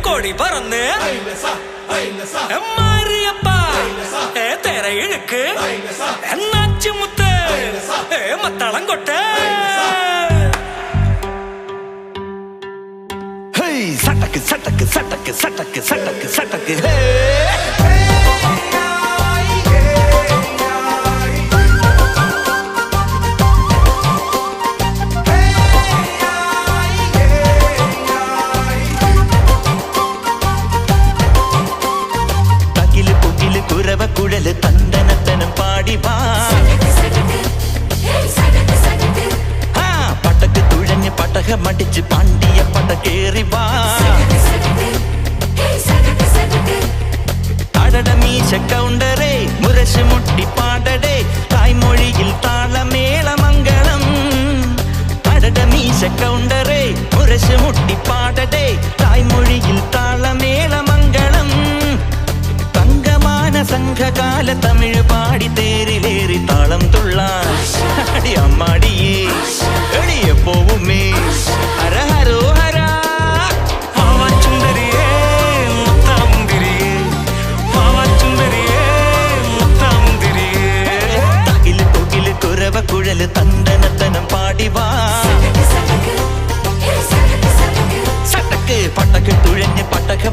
കൊടി പറന്ന് മാറിയപ്പാ തെര ഇഴുക്ക് എന്നാച്ചുമുത്ത് മത്തളം കൊട്ട് സട്ടക്ക് സട്ടക്ക് സട്ടക്ക് സട്ടക്ക് സട്ടക്ക് സട്ടക്ക് കുഴല് തന്തനത്തനം പാടി വാ പട്ടക്ക് തുഴഞ്ഞ് പട്ടക മടിച്ച് പാണ്ടിയ പട്ടക്കേറി വാ അടട മീശ കൗണ്ടറേ മുരശ് മുട്ടി പാടടേ തായ്മൊഴിയിൽ താളമേള മംഗളം അടട മീശ കൗണ്ടറേ മുരശ് മുട്ടി പാടടേ തായ്മൊഴിയിൽ താളമേള മംഗളം സംഘകാല തമിഴ് പാടി തേരിലേറി താളം തുള്ളാൻ അടി അമ്മാടിയേ എടിയ പോവുമേ ഹര ഹരോ ഹര പാവാച്ചുന്തരിയേ മുത്താമുന്തിരിയേ പാവാച്ചുന്തരിയേ മുത്താമുന്തിരിയേ തകില് തുകില് കുരവ കുഴല് തന്തനത്തനം പാടി വാ സട്ടക്ക് പട്ടക്ക് തുഴഞ്ഞ് പട്ടക